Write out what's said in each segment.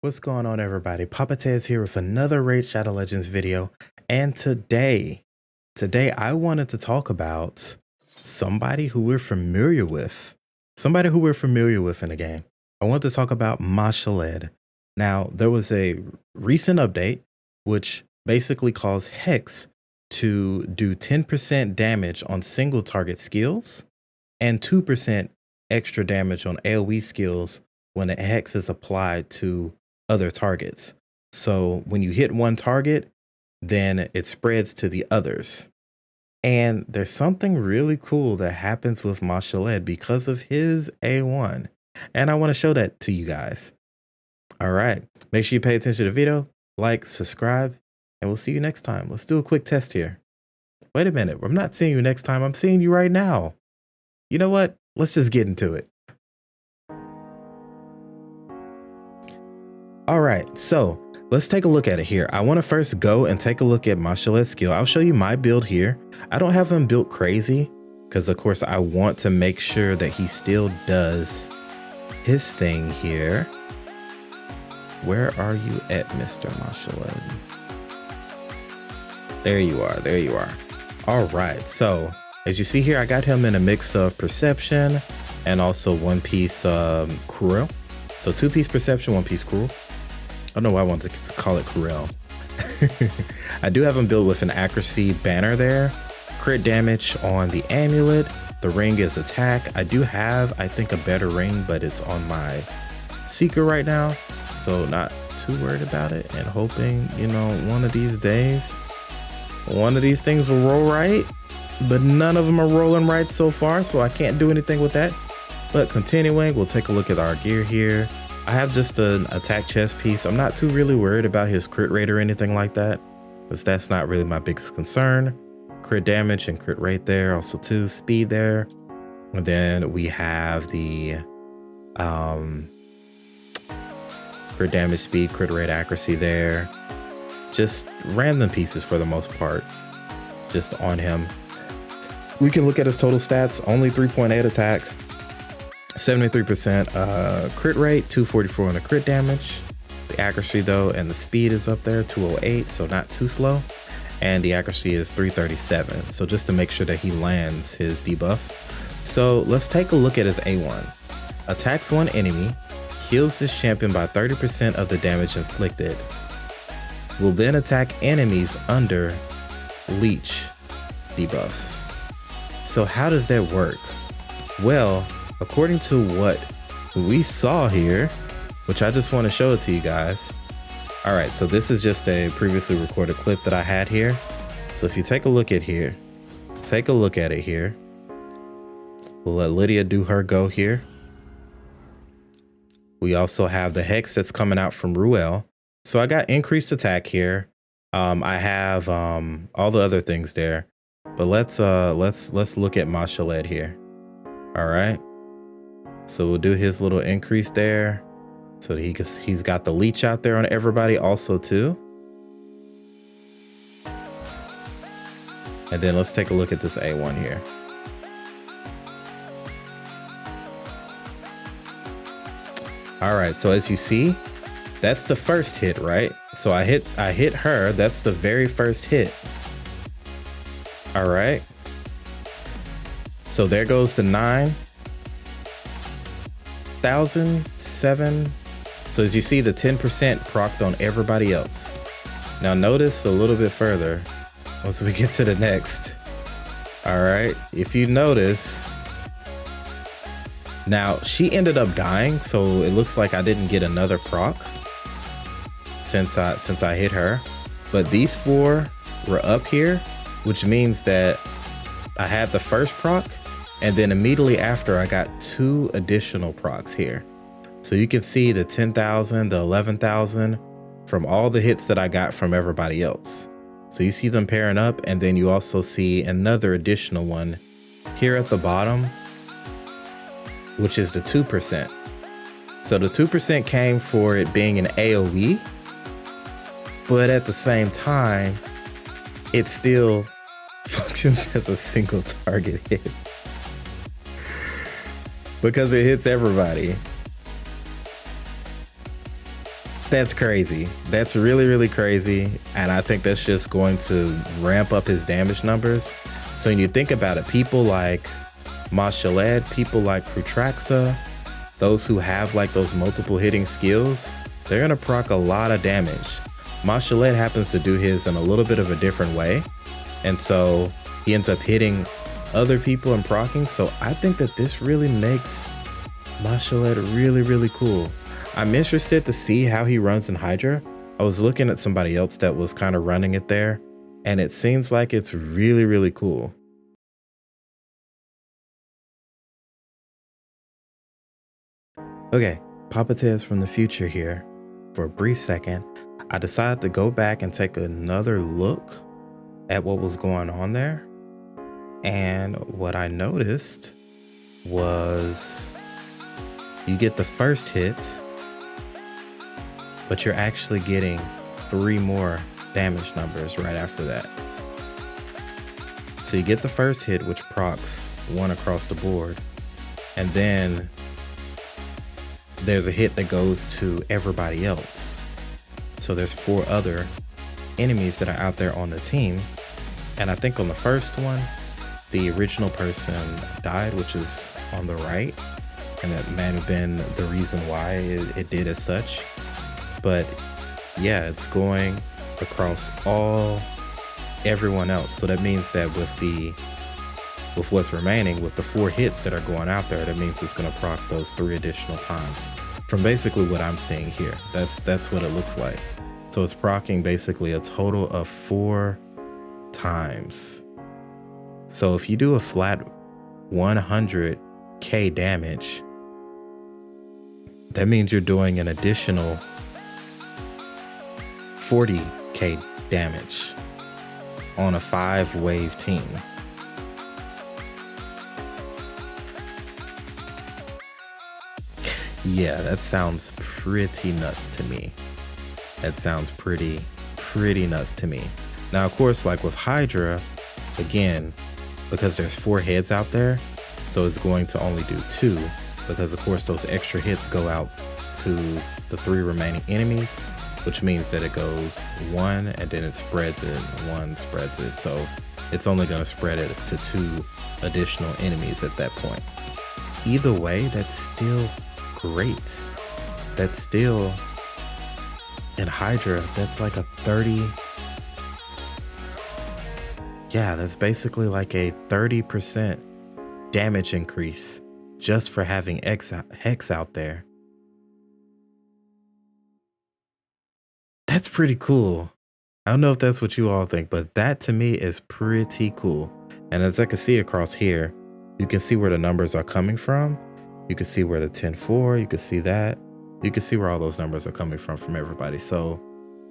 What's going on, everybody? Papa Ted's here with another Raid Shadow Legends video. And today I wanted to talk about somebody who we're familiar with. Somebody who we're familiar with in the game. I want to talk about Mashaled. Now, there was a recent update which basically caused Hex to do 10% damage on single target skills and 2% extra damage on AoE skills when the Hex is applied to other targets. So when you hit one target, then it spreads to the others. And there's something really cool that happens with Mashaled because of his A1. And I want to show that to you guys. All right, make sure you pay attention to the video, like, subscribe, and we'll see you next time. Let's do a quick test here. Wait a minute, I'm not seeing you next time, I'm seeing you right now. You know what? Let's just get into it. All right, so let's take a look at it here. I want to first go and take a look at Mashaled's skill. I'll show you my build here. I don't have him built crazy because, of course, I want to make sure that he still does his thing here. Where are you at, Mr. Mashaled? There you are. There you are. All right, so as you see here, I got him in a mix of perception and also one-piece cruel. So two-piece perception, one-piece cruel. I don't know why I wanted to call it Corel. I do have him built with an accuracy banner there. Crit damage on the amulet. The ring is attack. I do have, I think, a better ring, but it's on my seeker right now. So not too worried about it and hoping, you know, one of these days, one of these things will roll right. But none of them are rolling right so far, so I can't do anything with that. But continuing, we'll take a look at our gear here. I have just an attack chest piece. I'm not too really worried about his crit rate or anything like that, because that's not really my biggest concern. Crit damage and crit rate there, also too, speed there. And then we have the crit damage, speed, crit rate, accuracy there. Just random pieces for the most part, just on him. We can look at his total stats, only 3.8 attack. 73% crit rate, 244 on the crit damage. The accuracy though and the speed is up there, 208, so not too slow. And the accuracy is 337. So just to make sure that he lands his debuffs. So let's take a look at his A1. Attacks one enemy, heals this champion by 30% of the damage inflicted. Will then attack enemies under leech debuffs. So how does that work? Well, according to what we saw here, which I just want to show it to you guys. All right, so this is just a previously recorded clip that I had here. So if you take a look at here, take a look at it here. We'll let Lydia do her go here. We also have the Hex that's coming out from Ruel. So I got increased attack here. I have all the other things there, but let's look at Mashaled here. All right. So we'll do his little increase there. So he's got the leech out there on everybody also too. And then let's take a look at this A1 here. All right, so as you see, that's the first hit, right? So I hit her, that's the very first hit. All right. So there goes the 9,007. So as you see, the 10% procced on everybody else. Now notice a little bit further once we get to the next. All right, if you notice, now she ended up dying, so it looks like I didn't get another proc since I hit her. But these four were up here, which means that I had the first proc. And then immediately after, I got 2 additional procs here. So you can see the 10,000, the 11,000 from all the hits that I got from everybody else. So you see them pairing up, and then you also see another additional one here at the bottom, which is the 2%. So the 2% came for it being an AoE, but at the same time, it still functions as a single target hit. Because it hits everybody. That's crazy. That's really, really crazy. And I think that's just going to ramp up his damage numbers. So when you think about it, people like Mashaled, people like Krutraxa, those who have like those multiple hitting skills, they're gonna proc a lot of damage. Mashaled happens to do his in a little bit of a different way. And so he ends up hitting other people and proccing. So I think that this really makes Mashaled really, really cool. I'm interested to see how he runs in Hydra. I was looking at somebody else that was kind of running it there, and it seems like it's really, really cool. Okay, Papa Tez from the future here. For a brief second, I decided to go back and take another look at what was going on there. And what I noticed was you get the first hit, but you're actually getting 3 more damage numbers right after that. So you get the first hit, which procs 1 across the board. And then there's a hit that goes to everybody else. So there's 4 other enemies that are out there on the team. And I think on the first one, the original person died, which is on the right. And that might have been the reason why it did as such. But yeah, it's going across everyone else. So that means that with what's remaining, with the 4 hits that are going out there, that means it's going to proc those 3 additional times. From basically what I'm seeing here, that's what it looks like. So it's proccing basically a total of 4 times. So if you do a flat 100k damage, that means you're doing an additional 40k damage on a 5-wave team. Yeah, that sounds pretty nuts to me. That sounds pretty nuts to me. Now, of course, like with Hydra, again, because there's 4 heads out there, so it's going to only do 2, because of course those extra hits go out to the 3 remaining enemies, which means that it goes 1 and then it spreads it, 1 spreads it. So it's only going to spread it to 2 additional enemies at that point. Either way, that's still great. That's still, in Hydra, that's like a 30. Yeah, that's basically like a 30% damage increase just for having Hex out there. That's pretty cool. I don't know if that's what you all think, but that to me is pretty cool. And as I can see across here, you can see where the numbers are coming from. You can see where the 10-4, you can see that. You can see where all those numbers are coming from everybody. So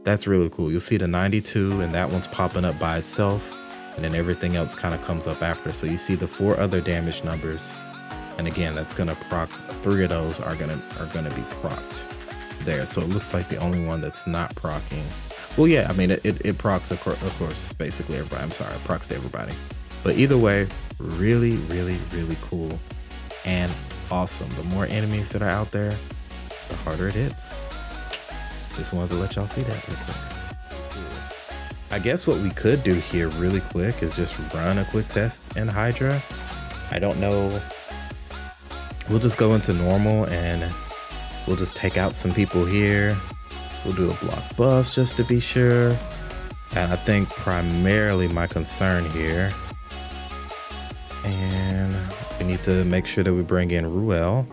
that's really cool. You'll see the 92 and that one's popping up by itself. And then everything else kind of comes up after. So you see the 4 other damage numbers. And again, that's gonna proc, 3 of those are gonna be procced there. So it looks like the only one that's not proccing. Well, yeah, I mean, it procs, of course, basically everybody. I'm sorry, it procs to everybody. But either way, really, really, really cool and awesome. The more enemies that are out there, the harder it hits. Just wanted to let y'all see that real quick. I guess what we could do here really quick is just run a quick test in Hydra. I don't know. We'll just go into normal and we'll just take out some people here. We'll do a block buff just to be sure. And I think primarily my concern here, and we need to make sure that we bring in Ruel.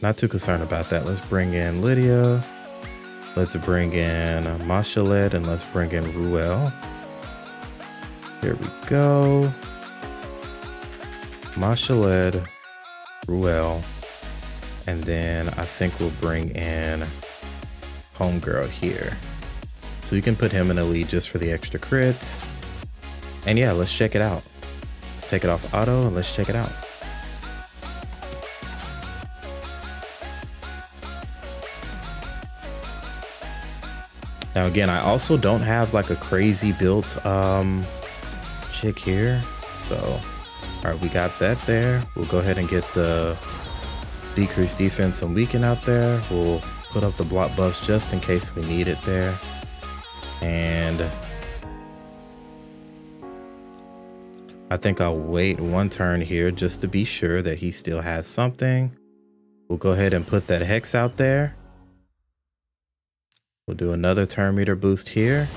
Not too concerned about that. Let's bring in Lydia. Let's bring in Mashaled and let's bring in Ruel. Here we go. Mashaled, Ruel, and then I think we'll bring in Homegirl here. So you can put him in a lead just for the extra crit. And yeah, let's check it out. Let's take it off auto and let's check it out. Now again, I also don't have like a crazy built magic here. So, all right, we got that there. We'll go ahead and get the decreased defense and weaken out there. We'll put up the block buffs just in case we need it there. And I think I'll wait one turn here just to be sure that he still has something. We'll go ahead and put that hex out there. We'll do another turn meter boost here.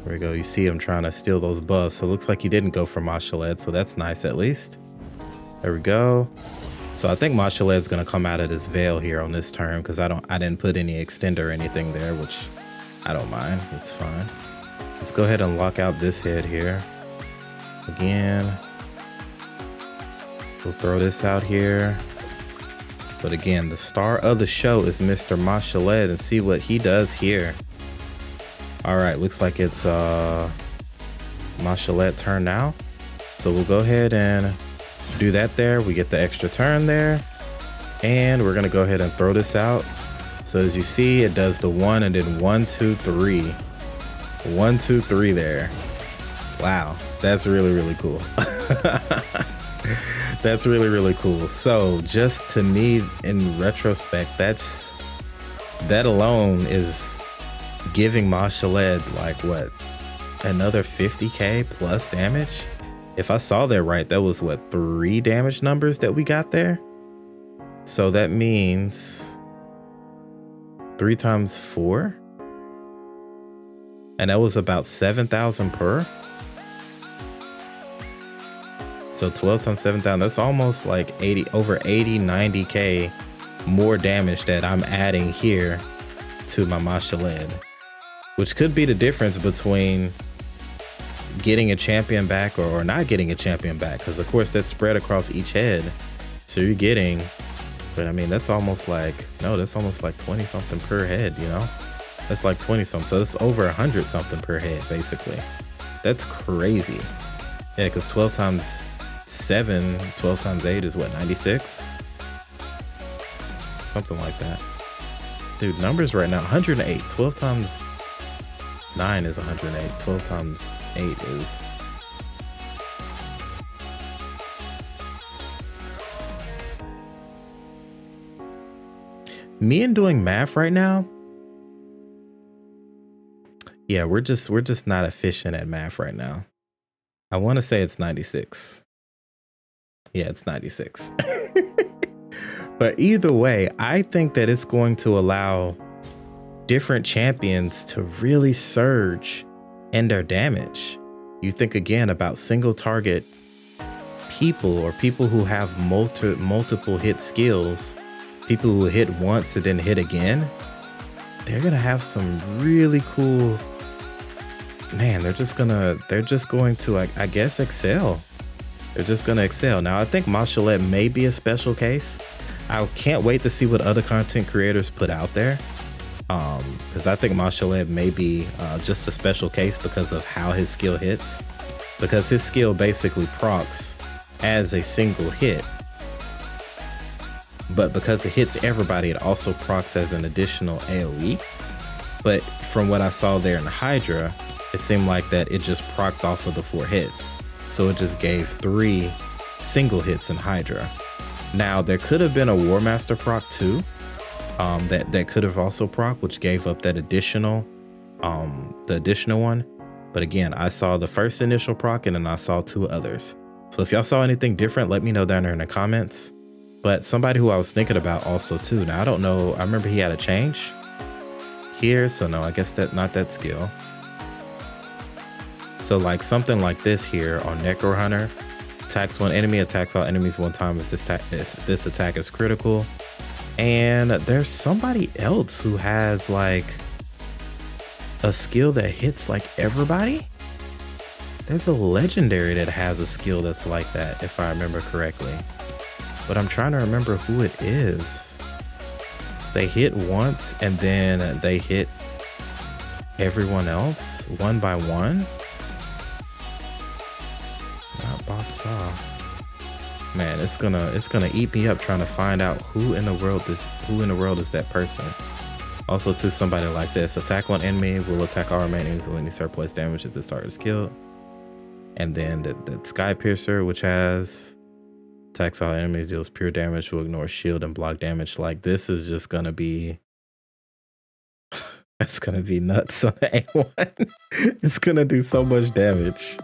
There we go. You see him trying to steal those buffs. So it looks like he didn't go for Mashaled, so that's nice at least. There we go. So I think Mashaled's gonna come out of this veil here on this turn because I didn't put any extender or anything there, which I don't mind. It's fine. Let's go ahead and lock out this head here. Again. We'll throw this out here. But again, the star of the show is Mr. Mashaled, and see what he does here. All right, looks like it's Mashaled turn now. So we'll go ahead and do that there. We get the extra turn there. And we're gonna go ahead and throw this out. So as you see, it does the 1 and then 1, 2, 3. 1, 2, 3 there. Wow, that's really, really cool. That's really, really cool. So just to me, in retrospect, that alone is giving Mashaled like what, another 50k plus damage. If I saw that right, that was what, 3 damage numbers that we got there. So that means 3 times 4, and that was about 7,000 per. So 12 times 7,000, that's almost like over 80, 90k more damage that I'm adding here to my Mashaled, which could be the difference between getting a champion back or not getting a champion back, because of course that's spread across each head. So you're getting, but I mean, that's almost like, no, that's almost like 20 something per head, you know? That's like 20 something. So it's over 100 something per head, basically. That's crazy. Yeah, because 12 times 7, 12 times 8 is what, 96? Something like that. Dude, numbers right now, 108. 12 times 9 is 108. 12 times 8 is... Me and doing math right now, yeah, we're just not efficient at math right now. I want to say it's 96. Yeah, it's 96. But either way, I think that it's going to allow different champions to really surge in their damage. You think again about single target people, or people who have multiple hit skills, people who hit once and then hit again. They're gonna have some really cool, man, they're just going to, I guess, excel. They're just gonna excel. Now I think Mashaled may be a special case. I can't wait to see what other content creators put out there, because I think Mashaled may be just a special case because of how his skill hits, because his skill basically procs as a single hit, but because it hits everybody, it also procs as an additional AoE. But from what I saw there in Hydra, it seemed like that it just procced off of the 4 hits, so it just gave 3 single hits in Hydra. Now there could have been a War Master proc too, that could have also proc, which gave up that additional, the additional one. But again, I saw the first initial proc and then I saw 2 others. So if y'all saw anything different, let me know down there in the comments. But somebody who I was thinking about also too, now I don't know, I remember he had a change here, so no, I guess that not that skill. So like something like this here on Necro Hunter, attacks one enemy, attacks all enemies one time if this attack is critical. And there's somebody else who has like a skill that hits like everybody. There's a legendary that has a skill that's like that, if I remember correctly. But I'm trying to remember who it is. They hit once and then they hit everyone else one by one. Not Boss Saw. Man, it's gonna eat me up trying to find out who in the world is that person. Also to somebody like this, attack one enemy will attack all remaining enemies when any surplus damage if this target is killed. And then the Sky Piercer, which has attacks all enemies, deals pure damage, will ignore shield and block damage. Like, this is just gonna be it's gonna be nuts on the A1. It's gonna do so much damage.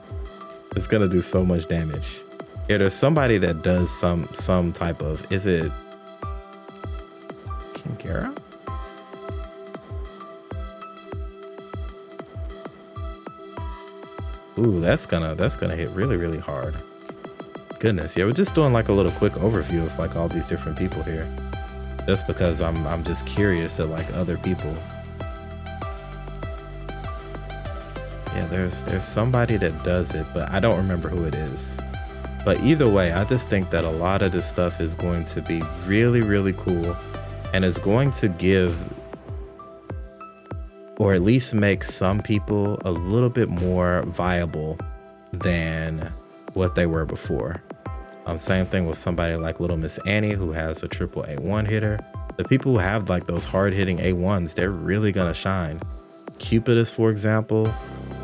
It's gonna do so much damage. Yeah, there's somebody that does some type of, is it Kingara? Ooh, that's gonna hit really, really hard. Goodness, yeah, we're just doing like a little quick overview of like all these different people here. Just because I'm just curious at like other people. Yeah, there's somebody that does it, but I don't remember who it is. But either way, I just think that a lot of this stuff is going to be really, really cool, and is going to give, or at least make, some people a little bit more viable than what they were before. Same thing with somebody like Little Miss Annie, who has a triple A1 hitter. The people who have like those hard hitting A1s, they're really gonna shine. Cupidus, for example.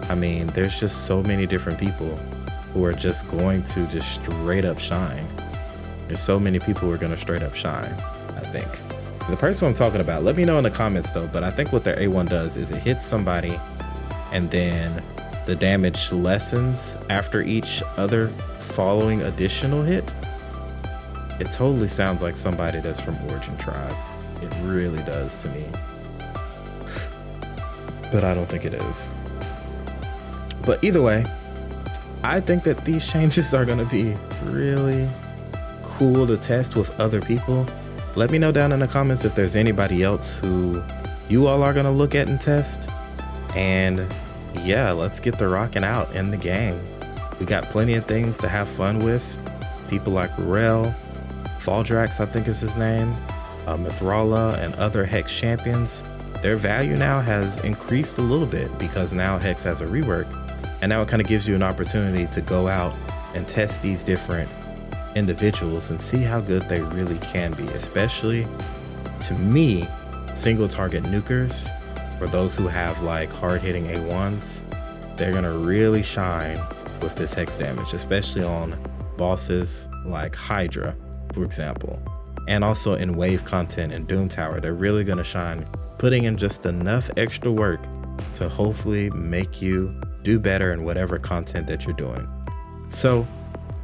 I mean, there's just so many different people who are just going to just straight up shine. There's so many people who are gonna straight up shine, I think. The person I'm talking about, let me know in the comments though, but I think what their A1 does is it hits somebody and then the damage lessens after each other following additional hit. It totally sounds like somebody that's from Origin Tribe. It really does to me. But I don't think it is. But either way, I think that these changes are going to be really cool to test with other people. Let me know down in the comments if there's anybody else who you all are going to look at and test. And yeah, let's get the rocking out in the game. We got plenty of things to have fun with. People like Rel, Faldrax, I think is his name, Mithrala, and other Hex champions. Their value now has increased a little bit because now Hex has a rework. And now it kind of gives you an opportunity to go out and test these different individuals and see how good they really can be. Especially, to me, single target nukers, for those who have like hard hitting A1s, they're gonna really shine with this Hex damage, especially on bosses like Hydra, for example. And also in wave content in Doom Tower, they're really gonna shine, putting in just enough extra work to hopefully make you do better in whatever content that you're doing. So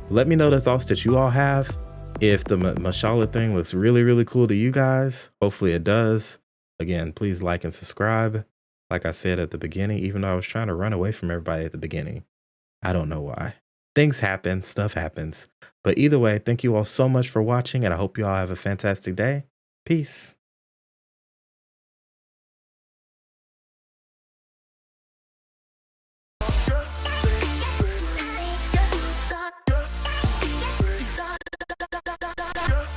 let me know the thoughts that you all have. If the Mashallah thing looks really, really cool to you guys, hopefully it does. Again, please like and subscribe. Like I said at the beginning, even though I was trying to run away from everybody at the beginning, I don't know why. Things happen, stuff happens. But either way, thank you all so much for watching, and I hope you all have a fantastic day. Peace.